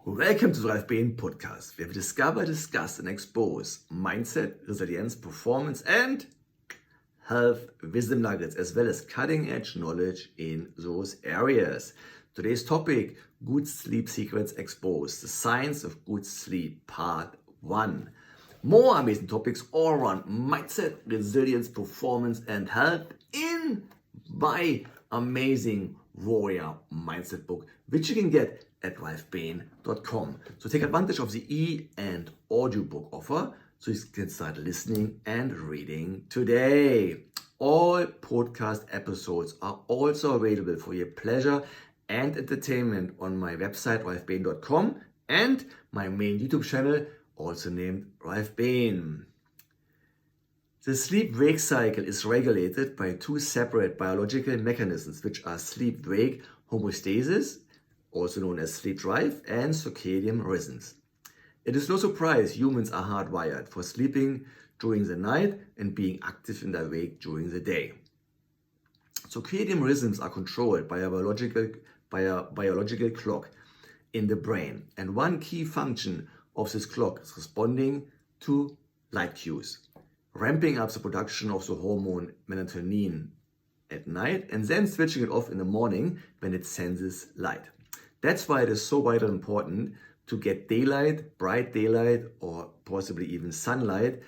Welcome to the Ralf Behn podcast, where we discover, discuss, and expose mindset, resilience, performance, and health wisdom nuggets, as well as cutting-edge knowledge in those areas. Today's topic, Good Sleep Secrets Exposed, the Science of Good Sleep, Part 1. More amazing topics all around mindset, resilience, performance, and health in my amazing Warrior Mindset book, which you can get at ralfbehn.com. So take advantage of the e and audiobook offer so you can start listening and reading today. All podcast episodes are also available for your pleasure and entertainment on my website ralfbehn.com and my main YouTube channel, also named Ralf Behn. The sleep-wake cycle is regulated by two separate biological mechanisms, which are sleep-wake homeostasis, also known as sleep drive, and circadian rhythms. It is no surprise humans are hardwired for sleeping during the night and being active in their wake during the day. Circadian rhythms are controlled by a biological clock in the brain, and one key function of this clock is responding to light cues, ramping up the production of the hormone melatonin at night and then switching it off in the morning when it senses light. That's why it is so vitally important to get daylight, bright daylight, or possibly even sunlight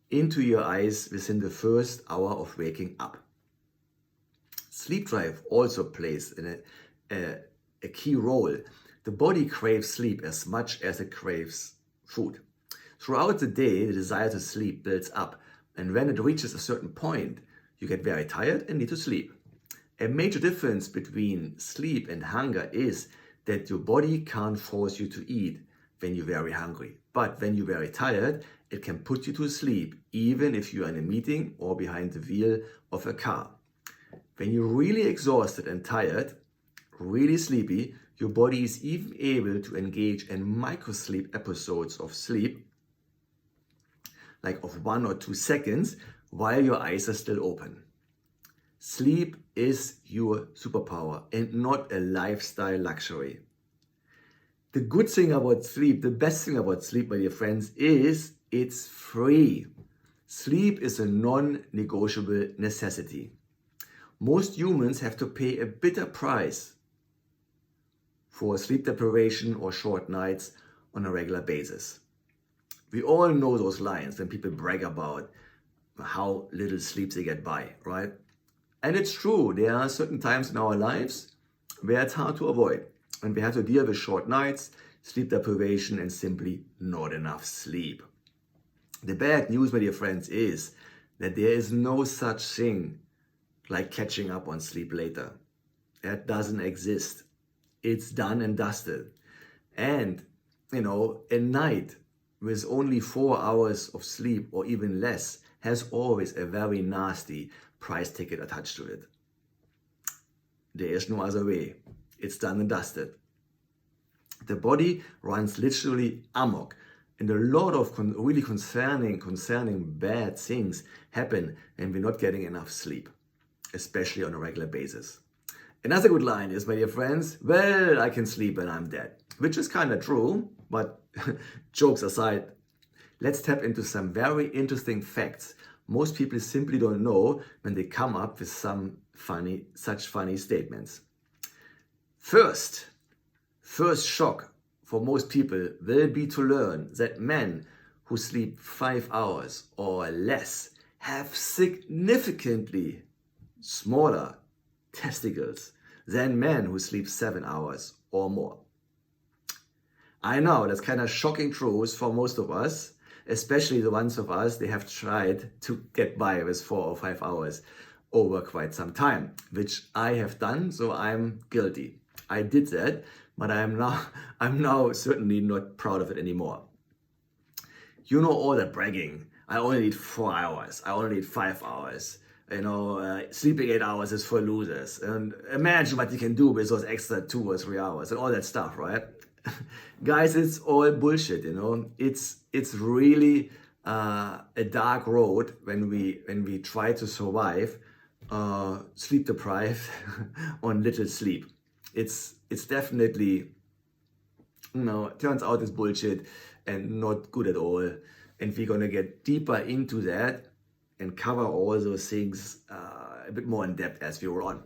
into your eyes within the first hour of waking up. Sleep drive also plays a key role. The body craves sleep as much as it craves food. Throughout the day, the desire to sleep builds up, and when it reaches a certain point, you get very tired and need to sleep. A major difference between sleep and hunger is that your body can't force you to eat when you're very hungry. But when you're very tired, it can put you to sleep, even if you're in a meeting or behind the wheel of a car. When you're really exhausted and tired, really sleepy, your body is even able to engage in micro-sleep episodes of sleep, like of 1 or 2 seconds, while your eyes are still open. Sleep is your superpower and not a lifestyle luxury. The good thing about sleep, the best thing about sleep, my dear friends, is it's free. Sleep is a non-negotiable necessity. Most humans have to pay a bitter price for sleep deprivation or short nights on a regular basis. We all know those lines when people brag about how little sleep they get by, right? And it's true, there are certain times in our lives where it's hard to avoid, and we have to deal with short nights, sleep deprivation, and simply not enough sleep. The bad news, my dear friends, is that there is no such thing like catching up on sleep later. That doesn't exist. It's done and dusted. And, a night with only 4 hours of sleep or even less has always a very nasty price ticket attached to it. There is no other way. It's done and dusted. The body runs literally amok, and a lot of really concerning bad things happen when we're not getting enough sleep, especially on a regular basis. Another good line is, my dear friends, well, I can sleep when I'm dead, which is kind of true, but jokes aside, let's tap into some very interesting facts most people simply don't know when they come up with such funny statements. First shock for most people will be to learn that men who sleep 5 hours or less have significantly smaller testicles than men who sleep 7 hours or more. I know that's kind of shocking truths for most of us, especially the ones of us they have tried to get by with 4 or 5 hours over quite some time, which I have done, so I'm guilty. I did that, but I'm now certainly not proud of it anymore. You know, all that bragging, I only need 4 hours, I only need 5 hours, sleeping 8 hours is for losers, and imagine what you can do with those extra 2 or 3 hours and all that stuff, right? Guys, it's all bullshit, It's really a dark road when we try to survive sleep deprived on little sleep. It's definitely No, it turns out it's bullshit and not good at all. And we're gonna get deeper into that and cover all those things a bit more in depth as we roll on.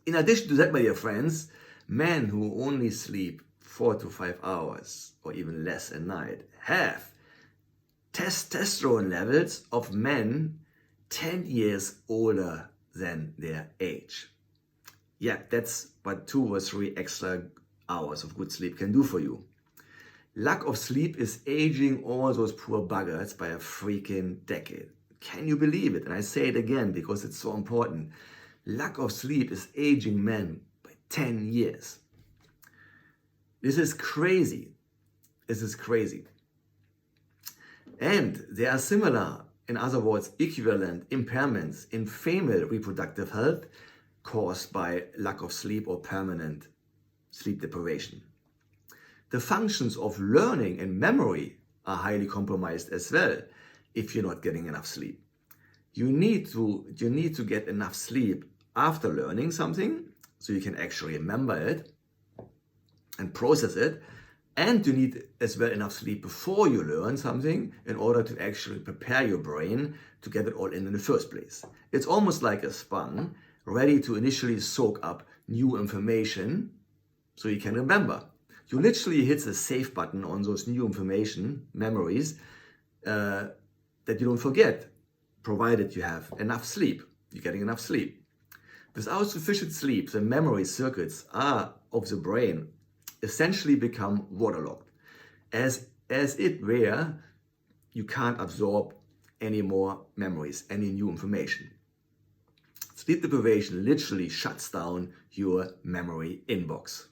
In addition to that, my dear friends, men who only sleep 4 to 5 hours or even less a night have testosterone levels of men 10 years older than their age. Yeah, that's what 2 or 3 extra hours of good sleep can do for you. Lack of sleep is aging all those poor buggers by a freaking decade. Can you believe it? And I say it again because it's so important. Lack of sleep is aging men by 10 years. This is crazy. This is crazy. And there are similar, in other words, equivalent impairments in female reproductive health caused by lack of sleep or permanent sleep deprivation. The functions of learning and memory are highly compromised as well if you're not getting enough sleep. You need to get enough sleep after learning something so you can actually remember it and process it. And you need as well enough sleep before you learn something in order to actually prepare your brain to get it all in the first place. It's almost like a sponge ready to initially soak up new information so you can remember. You literally hit the save button on those new information, memories, that you don't forget, provided you have enough sleep. You're getting enough sleep. Without sufficient sleep, the memory circuits of the brain essentially become waterlogged, as it where you can't absorb any more memories, any new information. Sleep deprivation literally shuts down your memory inbox.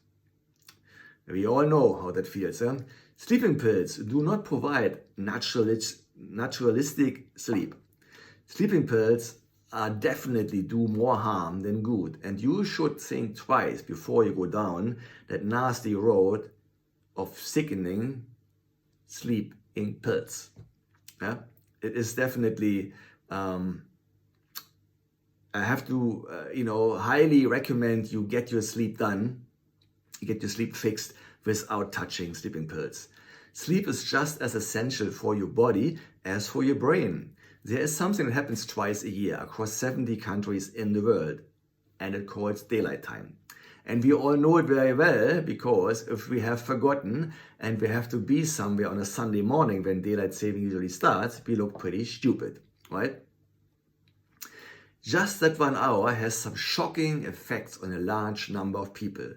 We all know how that feels. Huh? Sleeping pills do not provide naturalistic sleep. Sleeping pills definitely do more harm than good, and you should think twice before you go down that nasty road of sickening sleeping pills. Yeah? It is definitely, I have to, highly recommend you get your sleep done, you get your sleep fixed without touching sleeping pills. Sleep is just as essential for your body as for your brain. There is something that happens twice a year across 70 countries in the world, and it's called daylight time. And we all know it very well because if we have forgotten and we have to be somewhere on a Sunday morning when daylight saving usually starts, we look pretty stupid, right? Just that 1 hour has some shocking effects on a large number of people.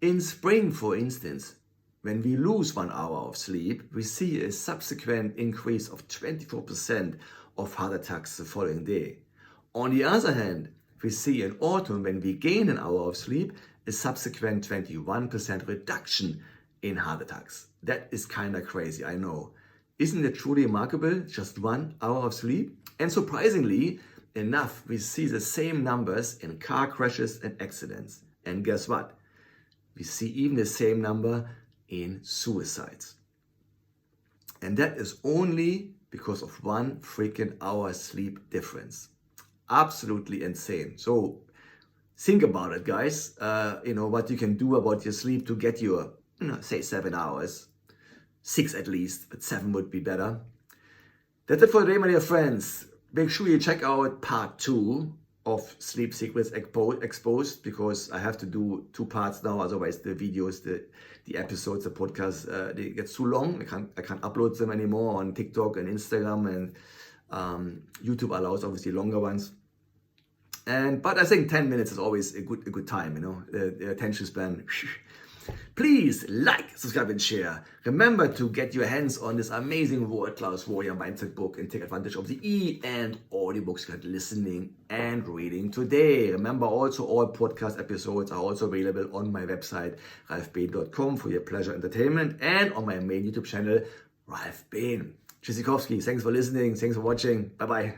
In spring, for instance, when we lose 1 hour of sleep, we see a subsequent increase of 24% of heart attacks the following day. On the other hand, we see in autumn, when we gain an hour of sleep, a subsequent 21% reduction in heart attacks. That is kind of crazy, I know. Isn't it truly remarkable? Just 1 hour of sleep? And surprisingly enough, we see the same numbers in car crashes and accidents. And guess what? We see even the same number in suicides. And that is only because of 1 freaking hour sleep difference. Absolutely insane. So think about it, guys. What you can do about your sleep to get your, say 7 hours. 6 at least, but 7 would be better. That's it for today, my dear friends. Make sure you check out part 2 of Sleep Secrets Exposed, because I have to do 2 parts now. Otherwise, the videos, the episodes, the podcasts, they get too long. I can't upload them anymore on TikTok and Instagram, and YouTube allows obviously longer ones. But I think 10 minutes is always a good time. The attention span. Please like, subscribe, and share. Remember to get your hands on this amazing world-class warrior mindset book and take advantage of the and audiobooks you had listening and reading today. Remember also, all podcast episodes are also available on my website, ralfbehn.com, for your pleasure entertainment, and on my main YouTube channel, Ralf Behn. Tschüssikowski, thanks for listening, thanks for watching, bye-bye.